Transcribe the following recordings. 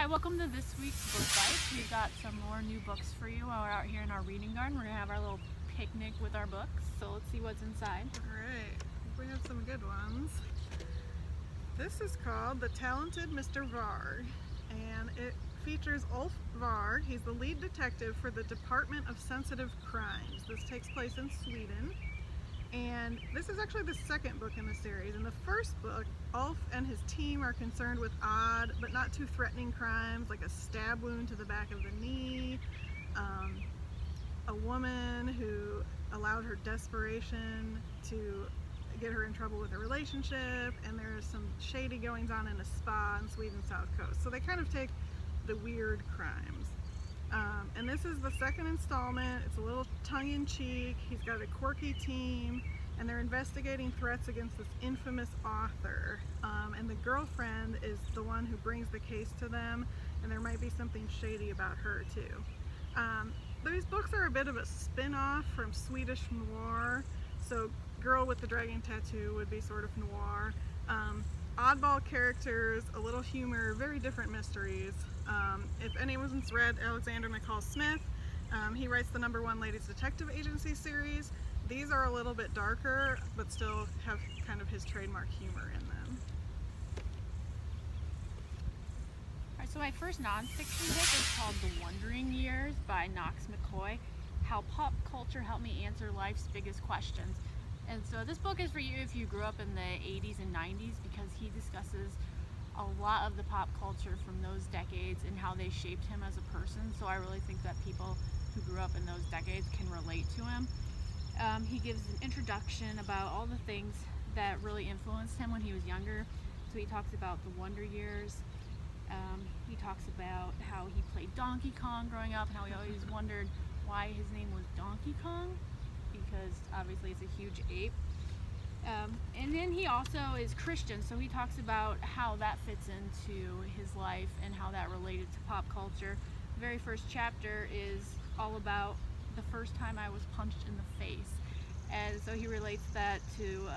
Hi, welcome to this week's Book Bites. We've got some more new books for you while we're out here in our reading garden. We're going to have our little picnic with our books, so let's see what's inside. Alright, we have some good ones. This is called The Talented Mr. Varg, and it features Ulf Varg. He's the lead detective for the Department of Sensitive Crimes. This takes place in Sweden, and this is actually the second book in the series. In the first book, Ulf and his team are concerned with odd but not too threatening crimes like a stab wound to the back of the knee, a woman who allowed her desperation to get her in trouble with a relationship, and there's some shady goings on in a spa in Sweden's south coast. So they kind of take the weird crimes. And this is the second installment. It's a little tongue-in-cheek. He's got a quirky team, and they're investigating threats against this infamous author. And the girlfriend is the one who brings the case to them, and there might be something shady about her too. These books are a bit of a spin-off from Swedish noir. So Girl with the Dragon Tattoo would be sort of noir. Oddball characters, a little humor, very different mysteries. If anyone's read Alexander McCall Smith, he writes the #1 Ladies Detective Agency series. These are a little bit darker, but still have kind of his trademark humor in them. Alright, so my first nonfiction book is called The Wondering Years by Knox McCoy. How pop culture helped me answer life's biggest questions. And so this book is for you if you grew up in the 80s and 90s, because he discusses a lot of the pop culture from those decades and how they shaped him as a person. So I really think that people who grew up in those decades can relate to him. He gives an introduction about all the things that really influenced him when he was younger. So he talks about the Wonder Years. He talks about how he played Donkey Kong growing up and how he always wondered why his name was Donkey Kong, because obviously it's a huge ape. And then he also is Christian, so he talks about how that fits into his life and how that related to pop culture. The very first chapter is all about the first time I was punched in the face, and so he relates that to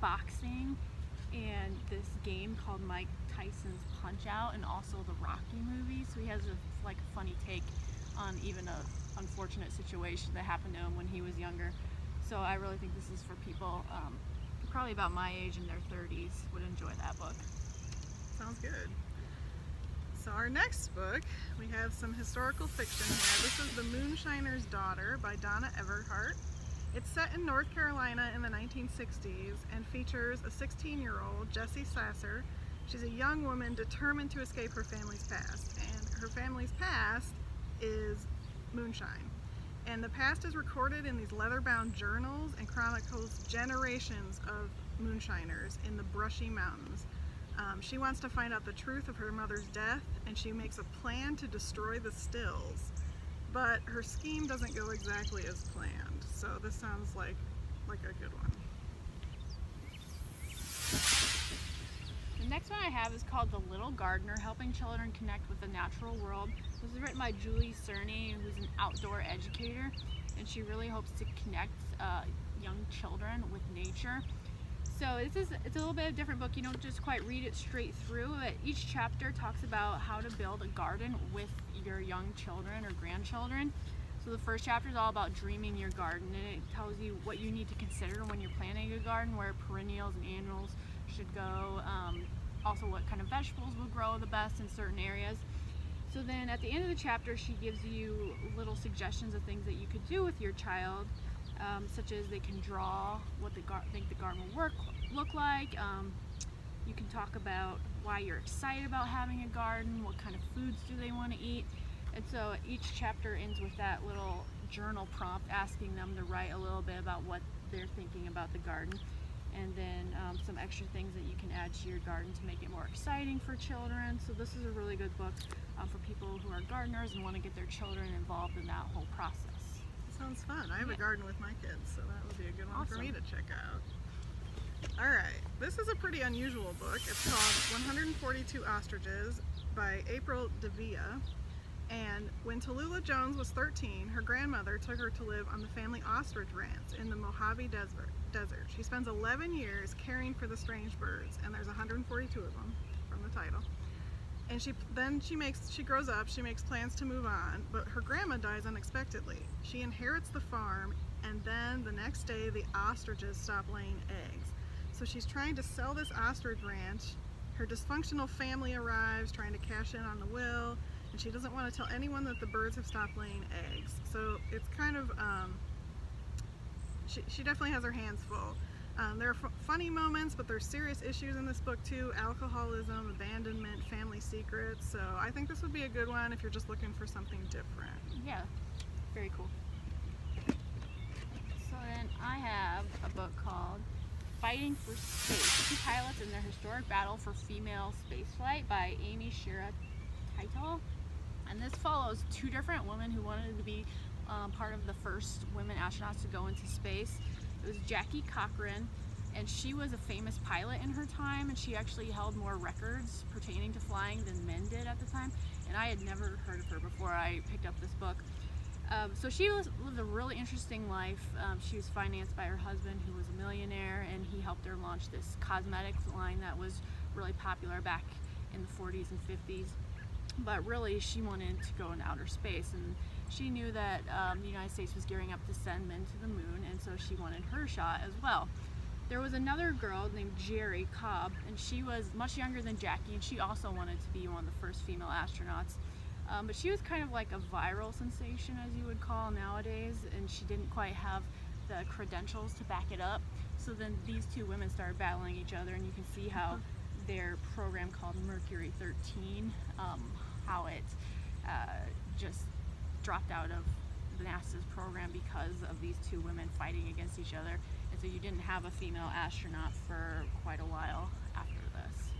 boxing and this game called Mike Tyson's Punch-Out, and also the Rocky movie. So he has a funny take on even a unfortunate situation that happened to him when he was younger. So I really think this is for people probably about my age in their 30s would enjoy that book. Sounds good. So our next book, we have some historical fiction here. This is The Moonshiners Daughter by Donna Everhart. It's set in North Carolina in the 1960s and features a 16-year-old, Jessie Sasser. She's a young woman determined to escape her family's past, and her family's past is moonshine. And the past is recorded in these leather-bound journals and chronicles generations of moonshiners in the brushy mountains. She wants to find out the truth of her mother's death, and she makes a plan to destroy the stills. But her scheme doesn't go exactly as planned, so this sounds like a good one. The next one I have is called The Little Gardener, Helping Children Connect with the Natural World. This is written by Julie Cerny, who's an outdoor educator, and she really hopes to connect young children with nature. So it's a little bit of a different book. You don't just quite read it straight through, but each chapter talks about how to build a garden with your young children or grandchildren. So the first chapter is all about dreaming your garden, and it tells you what you need to consider when you're planting a garden, where perennials and annuals should go, also what kind of vegetables will grow the best in certain areas. So then at the end of the chapter, she gives you little suggestions of things that you could do with your child, such as they can draw what they think the garden will look like. You can talk about why you're excited about having a garden, what kind of foods do they want to eat. And so each chapter ends with that little journal prompt asking them to write a little bit about what they're thinking about the garden, and then some extra things that you can add to your garden to make it more exciting for children. So this is a really good book for people who are gardeners and want to get their children involved in that whole process. Sounds fun. I have a garden with my kids, so that would be a good one Awesome. for me to check out. Alright, this is a pretty unusual book. It's called 142 Ostriches by April Devia. And when Tallulah Jones was 13, her grandmother took her to live on the family ostrich ranch in the Mojave Desert. She spends 11 years caring for the strange birds, and there's 142 of them from the title. And she grows up, she makes plans to move on, but her grandma dies unexpectedly. She inherits the farm, and then the next day the ostriches stop laying eggs. So she's trying to sell this ostrich ranch. Her dysfunctional family arrives trying to cash in on the will, and she doesn't want to tell anyone that the birds have stopped laying eggs. So it's kind of, she definitely has her hands full. There are funny moments, but there's serious issues in this book too: alcoholism, abandonment, family secrets. So I think this would be a good one if you're just looking for something different. Yeah, very cool. So then I have a book called Fighting for Space: Two Pilots in Their Historic Battle for Female Spaceflight by Amy Shira Title. And this follows two different women who wanted to be part of the first women astronauts to go into space. It was Jackie Cochran, and she was a famous pilot in her time, and she actually held more records pertaining to flying than men did at the time, and I had never heard of her before I picked up this book. So she lived a really interesting life. She was financed by her husband, who was a millionaire, and he helped her launch this cosmetics line that was really popular back in the 40s and 50s. But really, she wanted to go into outer space, and she knew that the United States was gearing up to send men to the moon, and so she wanted her shot as well. There was another girl named Jerry Cobb, and she was much younger than Jackie, and she also wanted to be one of the first female astronauts. But she was kind of like a viral sensation, as you would call nowadays, and she didn't quite have the credentials to back it up. So then these two women started battling each other, and you can see how their program called Mercury 13, how it just dropped out of the NASA's program because of these two women fighting against each other. And so you didn't have a female astronaut for quite a while after this.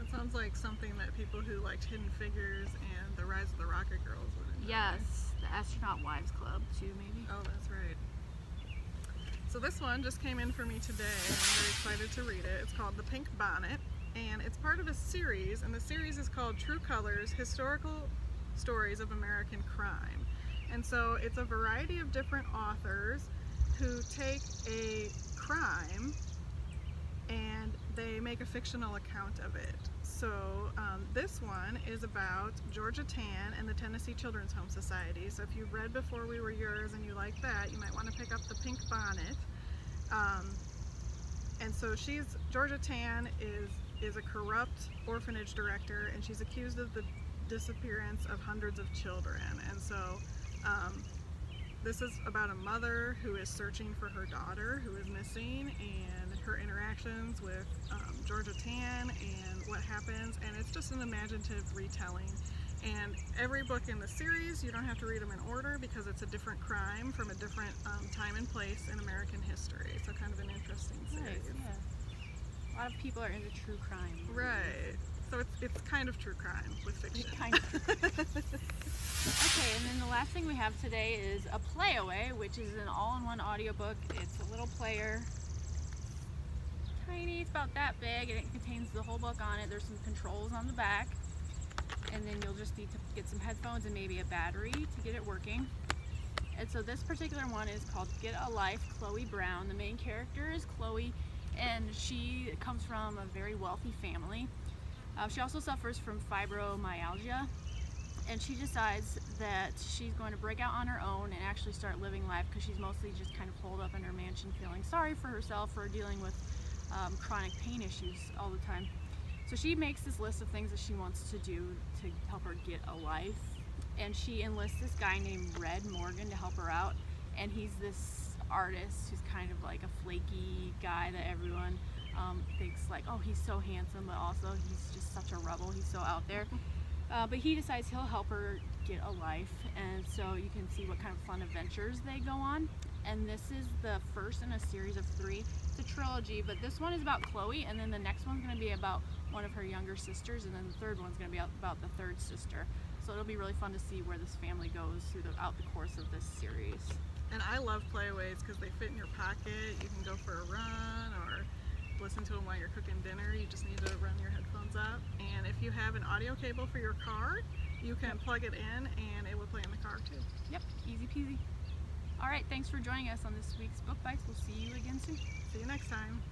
It sounds like something that people who liked Hidden Figures and The Rise of the Rocket Girls would enjoy. Yes, the Astronaut Wives Club too, maybe. Oh, that's right. So this one just came in for me today, and I'm very excited to read it. It's called The Pink Bonnet, and it's part of a series, and the series is called True Colors: Historical Stories of American Crime. And so it's a variety of different authors who take a crime and they make a fictional account of it. So this one is about Georgia Tann and the Tennessee Children's Home Society. So if you read Before We Were Yours and you like that, you might want to pick up The Pink Bonnet. And so Georgia Tann is a corrupt orphanage director, and she's accused of the disappearance of hundreds of children. And so this is about a mother who is searching for her daughter who is missing, and her interactions with Georgia Tann and what happens, and it's just an imaginative retelling. And every book in the series, you don't have to read them in order because it's a different crime from a different time and place in American history. So kind of an interesting series. Nice, yeah. A lot of people are into true crime. Right. So it's kind of true crime with fiction. Kind of. Okay, and then the last thing we have today is a Playaway, which is an all-in-one audiobook. It's a little player. Tiny, it's about that big, and it contains the whole book on it. There's some controls on the back, and then you'll just need to get some headphones and maybe a battery to get it working. And so this particular one is called Get a Life, Chloe Brown. The main character is Chloe, and she comes from a very wealthy family. She also suffers from fibromyalgia, and she decides that she's going to break out on her own and actually start living life, because she's mostly just kind of holed up in her mansion feeling sorry for herself for dealing with chronic pain issues all the time. So she makes this list of things that she wants to do to help her get a life, and she enlists this guy named Red Morgan to help her out, and he's this artist who's kind of like a flaky guy that everyone thinks like, oh, he's so handsome, but also he's just such a rebel, he's so out there. But he decides he'll help her get a life, and so you can see what kind of fun adventures they go on. And this is the first in a series of 3. It's a trilogy, but this one is about Chloe, and then the next one's going to be about one of her younger sisters, and then the third one's going to be about the third sister. So it'll be really fun to see where this family goes throughout the course of this series. And I love Playaways because they fit in your pocket. You can go for a run or listen to them while you're cooking dinner. You just need to run your headphones up. And if you have an audio cable for your car, you can plug it in and it will play in the car too. Yep, easy peasy. All right, thanks for joining us on this week's Book Bites. We'll see you again soon. See you next time.